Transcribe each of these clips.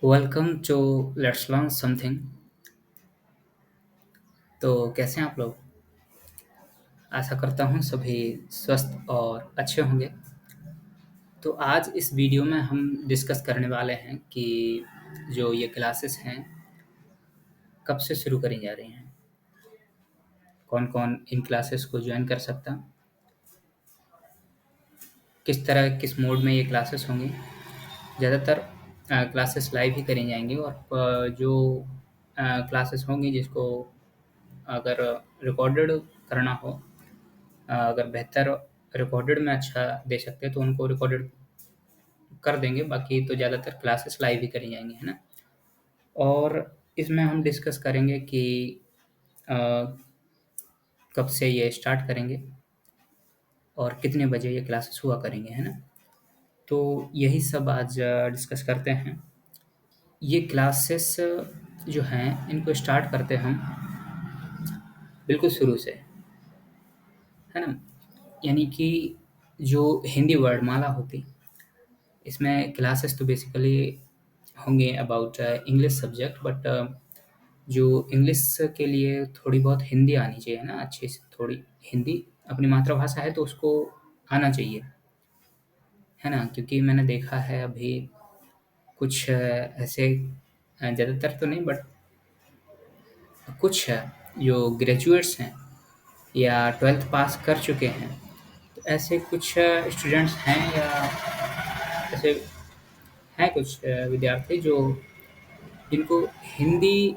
Welcome to let's learn something. तो कैसे हैं आप लोग? आशा करता हूँ सभी स्वस्थ और अच्छे होंगे। तो आज इस वीडियो में हम डिस्कस करने वाले हैं कि जो ये क्लासेस हैं कब से शुरू करी जा रही हैं, कौन-कौन इन क्लासेस को ज्वाइन कर सकता, किस तरह किस मोड में ये क्लासेस होंगी। ज़्यादातर क्लासेस लाइव ही करी जाएँगी और जो क्लासेस होंगी जिसको अगर रिकॉर्डेड करना हो, अगर बेहतर रिकॉर्डेड में अच्छा दे सकते हैं तो उनको रिकॉर्डेड कर देंगे, बाकी तो ज़्यादातर क्लासेस लाइव ही करी जाएँगी, है ना? और इसमें हम डिस्कस करेंगे कि अ, कब से ये स्टार्ट करेंगे और कितने बजे ये क्लासेस हुआ करेंगे, है ना? तो यही सब आज डिस्कस करते हैं। ये क्लासेस जो हैं इनको स्टार्ट करते हम बिल्कुल शुरू से, है ना? यानी कि जो हिंदी वर्णमाला होती, इसमें क्लासेस तो बेसिकली होंगे अबाउट इंग्लिश सब्जेक्ट, बट जो इंग्लिश के लिए थोड़ी बहुत हिंदी आनी चाहिए ना, अच्छी से थोड़ी हिंदी अपनी मातृभाषा है तो उसको आना चाहिए, है ना? क्योंकि मैंने देखा है अभी कुछ ऐसे ज़्यादातर तो नहीं बट कुछ है जो ग्रेजुएट्स हैं या 12th पास कर चुके हैं, तो ऐसे कुछ स्टूडेंट्स हैं या ऐसे हैं कुछ विद्यार्थी जो जिनको हिंदी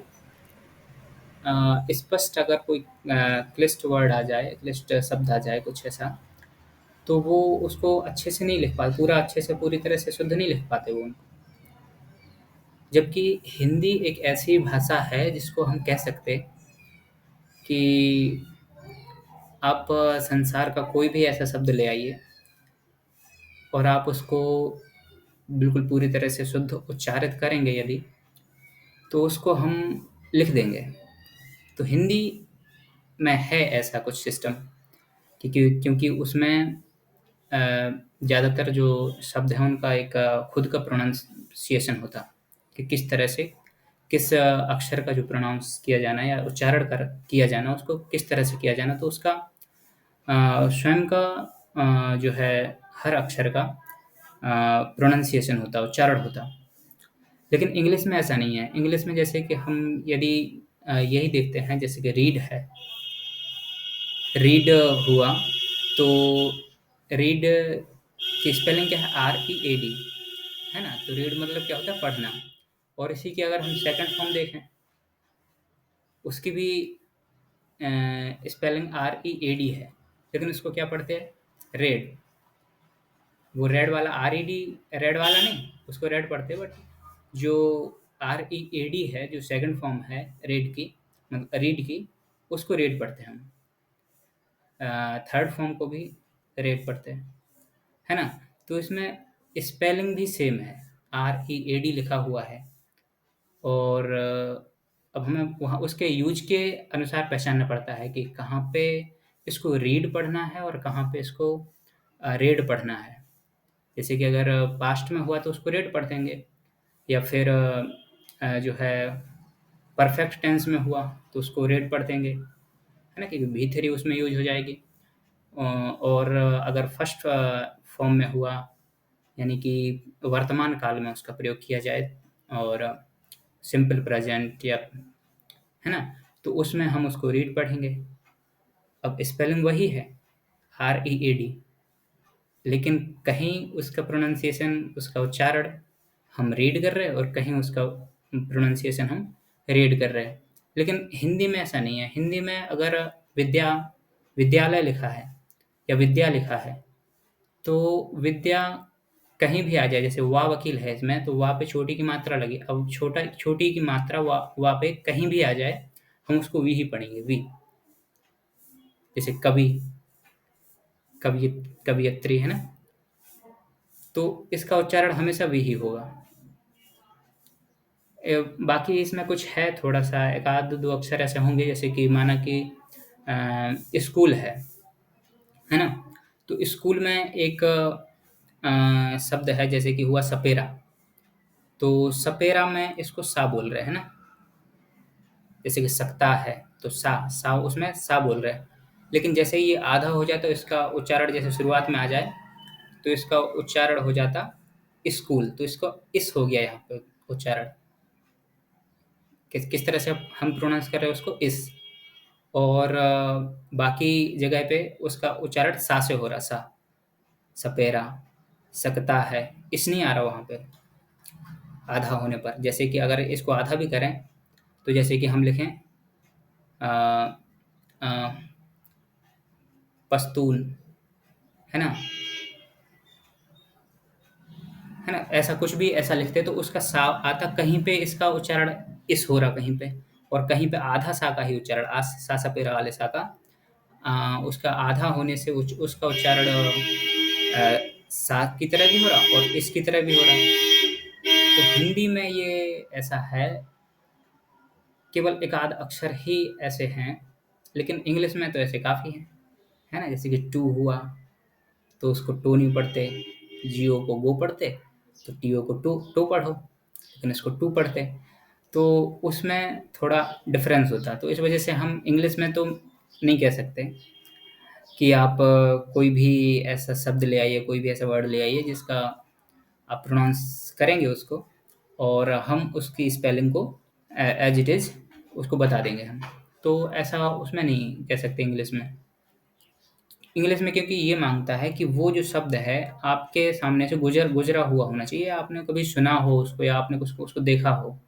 स्पष्ट अगर कोई क्लिष्ट वर्ड आ जाए, क्लिष्ट शब्द आ जाए कुछ ऐसा, तो वो उसको अच्छे से नहीं लिख पाते, पूरा अच्छे से पूरी तरह से शुद्ध नहीं लिख पाते वो उनको। जबकि हिंदी एक ऐसी भाषा है जिसको हम कह सकते कि आप संसार का कोई भी ऐसा शब्द ले आइए और आप उसको बिल्कुल पूरी तरह से शुद्ध उच्चारित करेंगे यदि, तो उसको हम लिख देंगे। तो हिंदी में है ऐसा कुछ सिस्टम क्योंकि उसमें अ, ज़्यादातर जो शब्द हैं उनका एक खुद का प्रोनंसिएशन होता, कि किस तरह से किस अक्षर का जो प्रोनाउंस किया जाना है या उच्चारण कर किया जाना, उसको किस तरह से किया जाना, तो उसका स्वयं का जो है हर अक्षर का प्रोनंसिएशन होता, उच्चारण होता। लेकिन इंग्लिश में ऐसा नहीं है। इंग्लिश में जैसे कि हम यदि यही देखते हैं जैसे कि रीड है, रीड हुआ, तो रीड की स्पेलिंग क्या है? R-E-A-D, है ना? तो रीड मतलब क्या होता है? पढ़ना। और इसी की अगर हम सेकंड फॉर्म देखें, उसकी भी स्पेलिंग R-E-A-D है, लेकिन उसको क्या पढ़ते हैं? रेड। वो रेड वाला R-E-D, रेड वाला नहीं, उसको रेड पढ़ते हैं, बट जो R-E-A-D है, जो सेकंड फॉर्म है रेड की, मतलब रीड की, उसको रेड पढ़ते हैं हम। थर्ड फॉर्म को भी रेड पढ़ते हैं, है ना? तो इसमें स्पेलिंग भी सेम है, R-E-A-D लिखा हुआ है। और अब हमें वहाँ उसके यूज़ के अनुसार पहचानना पड़ता है कि कहाँ पे इसको रीड पढ़ना है और कहाँ पे इसको रेड पढ़ना है। जैसे कि अगर पास्ट में हुआ तो उसको रेड पढ़ देंगे, या फिर जो है परफेक्ट टेंस में हुआ तो उसको रेड पढ़ देंगे, है ना? क्योंकि भी3 उसमें यूज़ हो जाएगी। और अगर फर्स्ट फॉर्म में हुआ, यानी कि वर्तमान काल में उसका प्रयोग किया जाए, और सिंपल प्रेज़ेंट या, है ना? तो उसमें हम उसको रीड पढ़ेंगे। अब स्पेलिंग वही है, R-E-A-D, लेकिन कहीं उसका प्रोनंसिएशन, उसका उच्चारण हम रीड कर रहे हैं और कहीं उसका प्रोनंसिएशन हम रीड कर रहे हैं। लेकिन हिंदी में ऐसा नहीं है। हिंदी में अगर विद्या विद्यालय लिखा है या विद्या लिखा है, तो विद्या कहीं भी आ जाए, जैसे वा वकील है इसमें, तो वा पे छोटी की मात्रा लगी। अब छोटी की मात्रा वा पे कहीं भी आ जाए, हम उसको वी ही पढ़ेंगे, वी। जैसे कवि, कवियत्री, है ना? तो इसका उच्चारण हमेशा वी ही होगा। बाकी इसमें कुछ है थोड़ा-सा, 1 आध 2 अक्षर ऐसे होंगे, जैसे कि माना कि स्कूल है ना? तो स्कूल में एक शब्द है, जैसे कि हुआ सपेरा। तो सपेरा में इसको सा बोल रहे हैं ना, जैसे कि सकता है तो सा उसमें सा बोल रहे हैं। लेकिन जैसे ही ये आधा हो जाए तो इसका उच्चारण जैसे शुरुआत में आ जाए, तो इसका उच्चारण हो जाता स्कूल, तो इसको इस हो गया यहाँ पे उच्चारण। किस तरह से अब हम प्रोनाउंस कर रहे हैं उसको इस, और बाकी जगह पे उसका उच्चारण सा से हो रहा, सा, सपेरा, सकता है, इस नहीं आ रहा वहाँ पे आधा होने पर। जैसे कि अगर इसको आधा भी करें, तो जैसे कि हम लिखें अ अ, पश्तून, है ना? है ना? ऐसा कुछ भी ऐसा लिखते तो उसका सा आता, कहीं पे इसका उच्चारण इस हो रहा कहीं पे, और कहीं पे आधा सा का ही उच्चारण, सा सपेरा वाले सा का उसका आधा होने से उसका उच्चारण सा की तरह भी हो रहा और इसकी तरह भी हो रहा। तो हिंदी में ये ऐसा है, केवल एक आध अक्षर ही ऐसे हैं, लेकिन इंग्लिश में तो ऐसे काफ़ी हैं, है ना? जैसे कि टू हुआ, तो उसको टो नहीं पढ़ते, जियो को गो पढ़ते, तो टीओ को टो पढ़ो, लेकिन इसको टू पढ़ते। तो उसमें थोड़ा डिफरेंस होता है, तो इस वजह से हम इंग्लिश में तो नहीं कह सकते कि आप कोई भी ऐसा शब्द ले आइए, कोई भी ऐसा वर्ड ले आइए जिसका आप प्रोनाउंस करेंगे उसको, और हम उसकी स्पेलिंग को एज इट इज़ उसको बता देंगे हम। तो ऐसा उसमें नहीं कह सकते इंग्लिश में। इंग्लिश में क्योंकि ये माँगता है कि वो जो शब्द है आपके सामने से गुज़रा हुआ होना चाहिए, आपने कभी सुना हो उसको या आपने उसको देखा हो।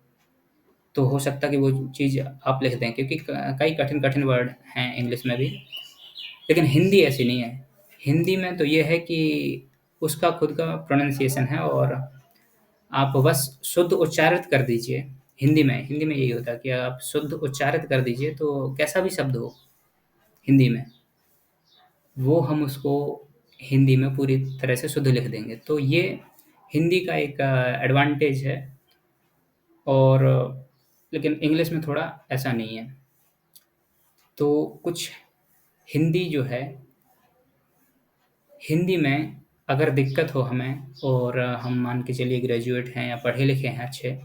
तो हो सकता है कि वो चीज़ आप लिख दें, क्योंकि कई कठिन-कठिन वर्ड हैं इंग्लिश में भी। लेकिन हिंदी ऐसी नहीं है। हिंदी में तो ये है कि उसका खुद का प्रोनंसिएशन है, और आप बस शुद्ध उच्चारित कर दीजिए। हिंदी में यही होता है कि आप शुद्ध उच्चारित कर दीजिए, तो कैसा भी शब्द हो हिंदी में, वो हम उसको हिंदी में पूरी तरह से शुद्ध लिख देंगे। तो ये हिंदी का एक एडवांटेज है, और लेकिन इंग्लिश में थोड़ा ऐसा नहीं है। तो कुछ हिंदी जो है, हिंदी में अगर दिक्कत हो हमें, और हम मान के चलिए ग्रेजुएट हैं या पढ़े लिखे हैं अच्छे,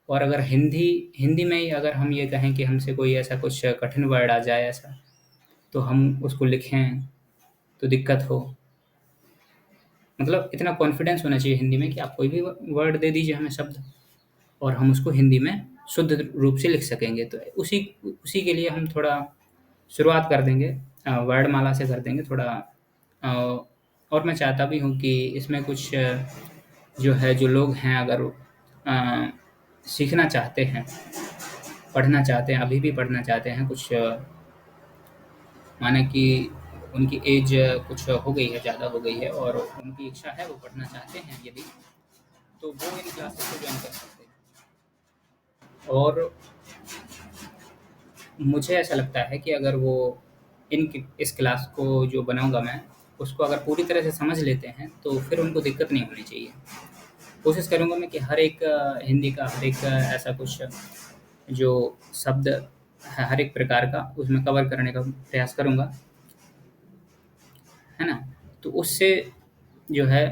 और अगर हिंदी हिंदी में ही अगर हम ये कहें कि हमसे कोई ऐसा कुछ कठिन वर्ड आ जाए ऐसा, तो हम उसको लिखें तो दिक्कत हो। मतलब इतना कॉन्फिडेंस होना चाहिए हिंदी में कि आप कोई भी वर्ड दे दीजिए हमें शब्द, और हम उसको हिंदी में शुद्ध रूप से लिख सकेंगे। तो उसी उसी के लिए हम थोड़ा शुरुआत कर देंगे, वर्णमाला से कर देंगे थोड़ा। और मैं चाहता भी हूँ कि इसमें कुछ जो है, जो लोग हैं अगर सीखना चाहते हैं, पढ़ना चाहते हैं, अभी भी पढ़ना चाहते हैं, कुछ माने कि उनकी एज कुछ हो गई है, ज़्यादा हो गई है, और उनकी इच्छा है वो पढ़ना चाहते हैं यदि, तो वो इन क्लासेस को जॉइन कर सकते हैं। और मुझे ऐसा लगता है कि अगर वो इस क्लास को जो बनाऊँगा मैं, उसको अगर पूरी तरह से समझ लेते हैं, तो फिर उनको दिक्कत नहीं होनी चाहिए। कोशिश करूँगा मैं कि हर एक हिंदी का हर एक ऐसा कुछ जो शब्द है, हर एक प्रकार का उसमें कवर करने का प्रयास करूँगा, है ना? तो उससे जो है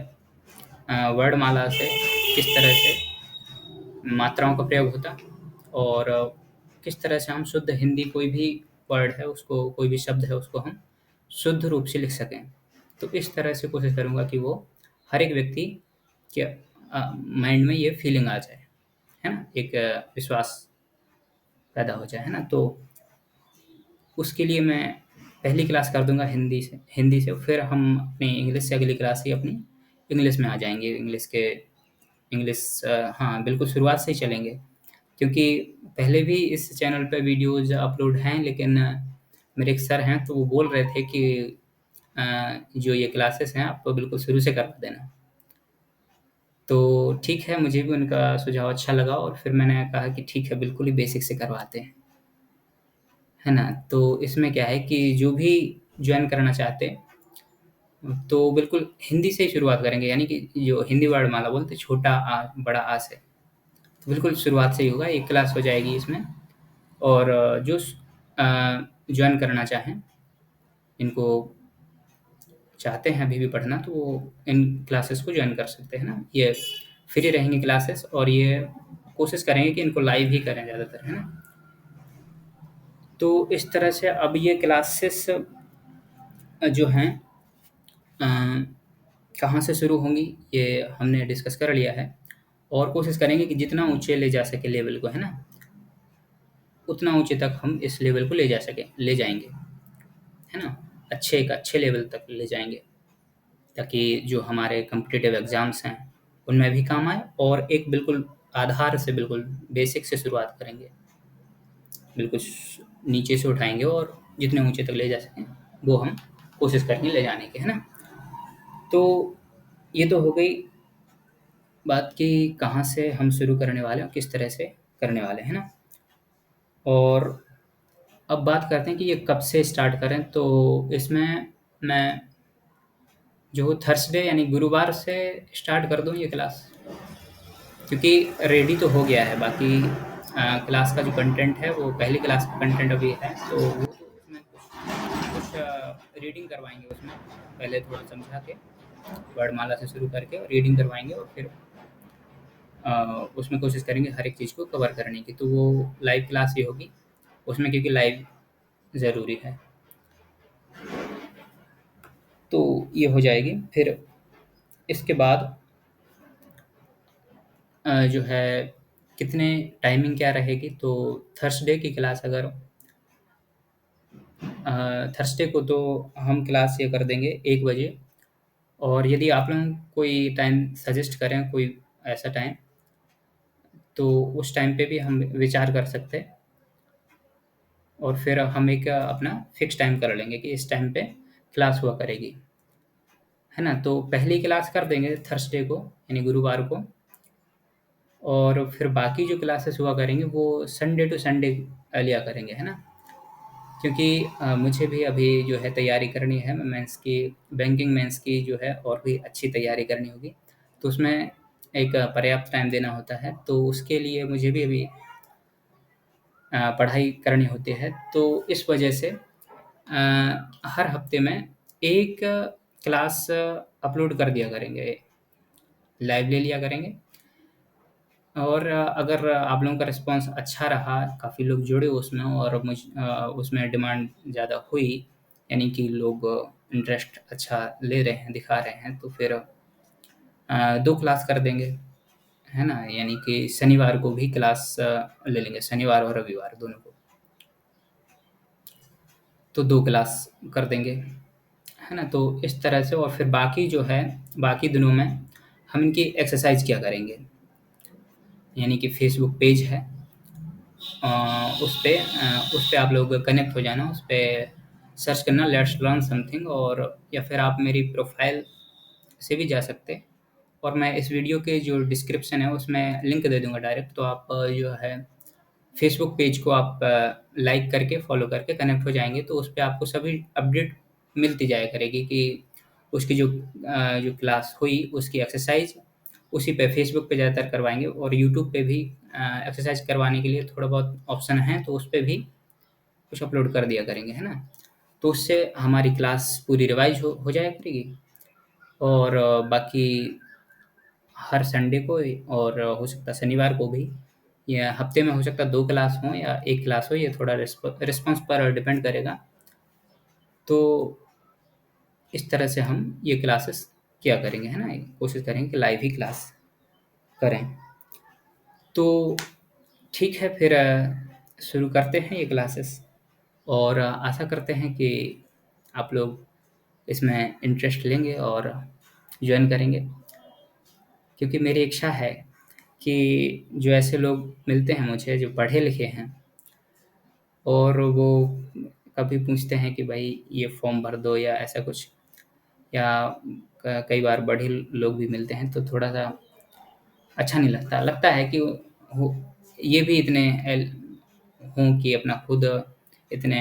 वर्णमाला से किस तरह से मात्राओं का प्रयोग होता, और किस तरह से हम शुद्ध हिंदी कोई भी वर्ड है उसको, कोई भी शब्द है उसको हम शुद्ध रूप से लिख सकें। तो इस तरह से कोशिश करूँगा कि वो हर एक व्यक्ति के माइंड में ये फीलिंग आ जाए, है ना? एक विश्वास पैदा हो जाए, है ना? तो उसके लिए मैं पहली क्लास कर दूँगा हिंदी से, फिर हम अपनी इंग्लिश से अगली क्लास ही अपनी इंग्लिश में आ जाएँगे। हाँ, बिल्कुल शुरुआत से ही चलेंगे, क्योंकि पहले भी इस चैनल पे वीडियोज़ अपलोड हैं, लेकिन मेरे एक सर हैं, तो वो बोल रहे थे कि जो ये क्लासेस हैं आप बिल्कुल शुरू से करवा देना। तो ठीक है, मुझे भी उनका सुझाव अच्छा लगा, और फिर मैंने कहा कि ठीक है, बिल्कुल ही बेसिक से करवाते हैं। है ना? तो इसमें क्या है कि जो भी जॉइन करना चाहते हैं, तो बिल्कुल हिंदी से ही शुरुआत करेंगे, यानी कि जो हिंदी वर्णमाला बोलते हैं, छोटा आ, बड़ा आ से। तो बिल्कुल शुरुआत से ही होगा, एक क्लास हो जाएगी इसमें, और जो जॉइन करना चाहें, इनको चाहते हैं अभी भी पढ़ना, तो वो इन क्लासेस को जॉइन कर सकते हैं ना। ये फ्री रहेंगी क्लासेस, और ये कोशिश करेंगे कि इनको लाइव ही करें ज़्यादातर, है ना? तो इस तरह से अब ये क्लासेस जो हैं अ, कहाँ से शुरू होंगी, ये हमने डिस्कस कर लिया है, और कोशिश करेंगे कि जितना ऊँचे ले जा सके लेवल को, है ना? उतना ऊँचे तक हम इस लेवल को ले जाएँगे, है ना? एक अच्छे लेवल तक ले जाएँगे, ताकि जो हमारे कॉम्पिटिटिव एग्ज़ाम्स हैं, उनमें भी काम आए, और एक बिल्कुल आधार से, बिल्कुल बेसिक से शुरुआत करेंगे। बिल्कुल नीचे से उठाएँगे और जितने ऊँचे तक ले जा सकें, वो हम कोशिश करेंगे ले जाने की, है ना? तो ये तो हो गई बात कि कहाँ से हम शुरू करने वाले हैं और किस तरह से करने वाले हैं, है ना? और अब बात करते हैं कि ये कब से स्टार्ट करें, तो इसमें मैं जो थर्सडे यानी गुरुवार से स्टार्ट कर दूँ ये क्लास, क्योंकि रेडी तो हो गया है, बाकी क्लास का जो कंटेंट है वो पहली क्लास का कंटेंट अभी है, तो वो तो उसमें कुछ रीडिंग करवाएँगे उसमें, पहले थोड़ा समझा के, वर्णमाला से शुरू करके और रीडिंग करवाएँगे, और फिर अ, उसमें कोशिश करेंगे हर एक चीज़ को कवर करने की, तो वो लाइव क्लास ही होगी उसमें, क्योंकि लाइव ज़रूरी है। तो ये हो जाएगी। फिर इसके बाद जो है कितने टाइमिंग क्या रहेगी, तो थर्सडे की क्लास अगर थर्सडे को तो हम क्लास ये कर देंगे 1 बजे, और यदि आप लोग कोई टाइम सजेस्ट करें, कोई ऐसा टाइम, तो उस टाइम पे भी हम विचार कर सकते हैं, और फिर हम एक अपना फिक्स टाइम कर लेंगे कि इस टाइम पे क्लास हुआ करेगी, है ना? तो पहली क्लास कर देंगे थर्सडे को, यानी गुरुवार को, और फिर बाकी जो क्लासेस हुआ करेंगी वो संडे टू संडे लिया करेंगे, है ना? क्योंकि मुझे भी अभी जो है तैयारी करनी है, मैं मेंस की, बैंकिंग मेंस की जो है और भी अच्छी तैयारी करनी होगी, तो उसमें एक पर्याप्त टाइम देना होता है, तो उसके लिए मुझे भी अभी पढ़ाई करनी होती है, तो इस वजह से हर हफ्ते में एक क्लास अपलोड कर दिया करेंगे, लाइव ले लिया करेंगे, और अगर आप लोगों का रिस्पॉन्स अच्छा रहा, काफ़ी लोग जुड़े उसमें, और उसमें डिमांड ज़्यादा हुई, यानी कि लोग इंटरेस्ट अच्छा ले रहे हैं, दिखा रहे हैं, तो फिर 2 क्लास कर देंगे, है ना? यानी कि शनिवार को भी क्लास ले लेंगे, शनिवार और रविवार दोनों को। तो 2 क्लास कर देंगे, है ना? तो इस तरह से, और फिर बाकी जो है, बाकी दिनों में हम इनकी एक्सरसाइज़ किया करेंगे। यानी कि फ़ेसबुक पेज है, उस पे आप लोग कनेक्ट हो जाना, उस पे सर्च करना लेट्स लर्न समथिंग, और या फिर आप मेरी प्रोफ़ाइल से भी जा सकते हैं, और मैं इस वीडियो के जो डिस्क्रिप्शन है उसमें लिंक दे दूँगा डायरेक्ट, तो आप जो है फ़ेसबुक पेज को आप लाइक करके, फ़ॉलो करके कनेक्ट हो जाएँगे, तो उस पे आपको सभी अपडेट मिलती जाया करेगी कि उसकी जो क्लास हुई, उसकी एक्सरसाइज़ उसी पे फ़ेसबुक पे ज़्यादातर करवाएँगे, और यूट्यूब पे भी एक्सरसाइज़ करवाने के लिए थोड़ा बहुत ऑप्शन हैं, तो उस पे भी कुछ अपलोड कर दिया करेंगे, है ना? तो उससे हमारी क्लास पूरी रिवाइज़ हो जाया करेगी, और बाकी हर संडे को, और हो सकता है शनिवार को भी, या हफ्ते में हो सकता है 2 क्लास हों या 1 क्लास हो, ये थोड़ा रिस्पॉन्स पर डिपेंड करेगा। तो इस तरह से हम ये क्लासेस किया करेंगे, है ना? कोशिश करेंगे कि लाइव ही क्लास करें। तो ठीक है, फिर शुरू करते हैं ये क्लासेस, और आशा करते हैं कि आप लोग इसमें इंटरेस्ट लेंगे और जॉइन करेंगे, क्योंकि मेरी इच्छा है कि जो ऐसे लोग मिलते हैं मुझे जो पढ़े लिखे हैं, और वो कभी पूछते हैं कि भाई ये फॉर्म भर दो या ऐसा कुछ, या कई बार बड़े लोग भी मिलते हैं, तो थोड़ा-सा अच्छा नहीं लगता। लगता है कि हो ये भी इतने हों कि अपना खुद इतने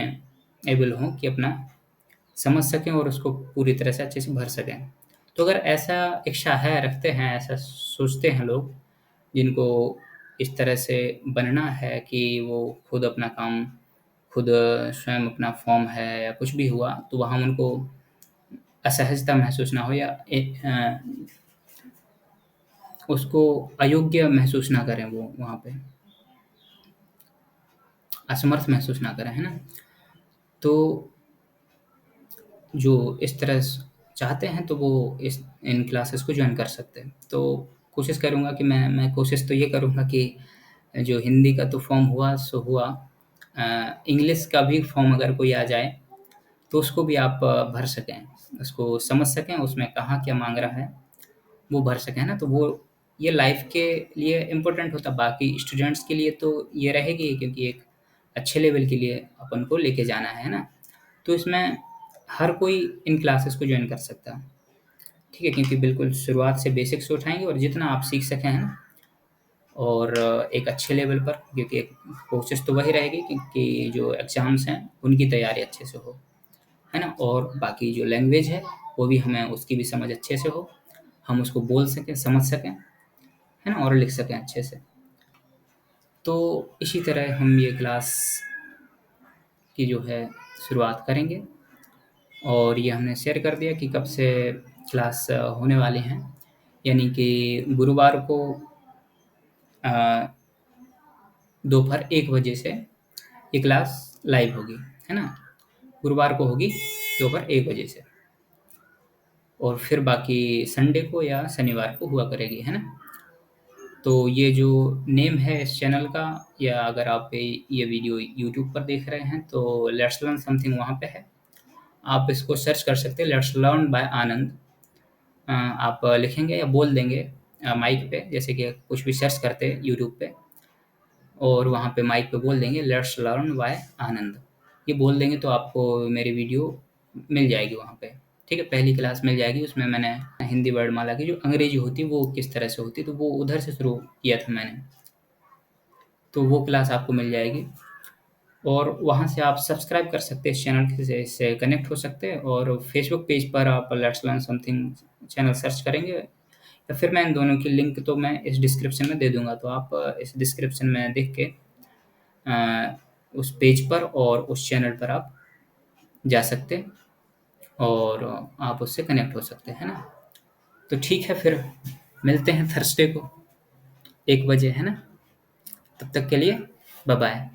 एबल हों कि अपना समझ सकें और उसको पूरी तरह से अच्छे से भर सकें। तो अगर ऐसा इच्छा है, रखते हैं, ऐसा सोचते हैं लोग, जिनको इस तरह से बनना है कि वो खुद अपना काम, खुद स्वयं अपना फॉर्म है या कुछ भी हुआ, तो वहाँ उनको असहजता महसूस ना हो, या उसको अयोग्य महसूस ना करें वो वहाँ पे, असमर्थ महसूस ना करें, है ना? तो जो इस तरह चाहते हैं तो वो इस इन क्लासेस को जॉइन कर सकते हैं। तो कोशिश करूँगा कि मैं कोशिश तो ये करूँगा कि जो हिंदी का तो फॉर्म हुआ सो हुआ, इंग्लिश का भी फॉर्म अगर कोई आ जाए तो उसको भी आप भर सकें, उसको समझ सकें, उसमें कहाँ क्या माँग रहा है, वो भर सकें, है ना? तो वो ये लाइफ़ के लिए इम्पोर्टेंट होता है, बाकी स्टूडेंट्स के लिए तो ये रहेगी ही, क्योंकि एक अच्छे लेवल के लिए अपन को लेके जाना है ना? तो इसमें हर कोई इन क्लासेस को जॉइन कर सकता है, ठीक है? क्योंकि बिल्कुल शुरुआत से बेसिक्स से उठाएँगे और जितना आप सीख सकें, है ना? और एक अच्छे लेवल पर, क्योंकि एक कोशिश तो वही रहेगी कि जो एग्ज़ाम्स हैं, उनकी तैयारी अच्छे से हो, है ना? और बाकी जो लैंग्वेज है, वो भी हमें उसकी भी समझ अच्छे से हो, हम उसको बोल सकें, समझ सकें, है ना? और लिख सकें अच्छे से। तो इसी तरह हम ये क्लास की जो है शुरुआत करेंगे, और ये हमने शेयर कर दिया कि कब से क्लास होने वाली हैं। यानी कि गुरुवार को अ, दोपहर 1 बजे से ये क्लास लाइव होगी, है ना? गुरुवार को होगी दोपहर 1 बजे से, और फिर बाकी संडे को या शनिवार को हुआ करेगी, है ना? तो ये जो नेम है इस चैनल का, या अगर आप ये वीडियो यूट्यूब पर देख रहे हैं तो लेट्स लर्न समथिंग वहाँ पे है। आप इसको सर्च कर सकते हैं, लेट्स लर्न बाय आनंद। आप लिखेंगे या बोल देंगे माइक पे, जैसे कि कुछ भी सर्च करते हैं यूट्यूब पे, और वहाँ पे माइक पे बोल देंगे लेट्स लर्न बाय आनंद। ये बोल देंगे तो आपको मेरी वीडियो मिल जाएगी वहाँ पे, ठीक है? पहली क्लास मिल जाएगी, उसमें मैंने हिंदी वर्णमाला की जो अंग्रेजी होती है वो किस तरह से होती है, तो वो उधर से शुरू किया था मैंने। तो वो क्लास आपको मिल जाएगी, और वहाँ से आप सब्सक्राइब कर सकते हैं इस चैनल से, इससे कनेक्ट हो सकते हैं, और फेसबुक पेज पर आप let's learn something channel search करेंगे, या फिर मैं इन दोनों की लिंक तो मैं इस डिस्क्रिप्शन में दे दूँगा, तो आप इस डिस्क्रिप्शन में देख के उस पेज पर और उस चैनल पर आप जा सकते हैं, और आप उससे कनेक्ट हो सकते हैं, है ना? तो ठीक है, फिर मिलते हैं थर्सडे को 1 बजे, है ना? तब तक के लिए बाय बाय।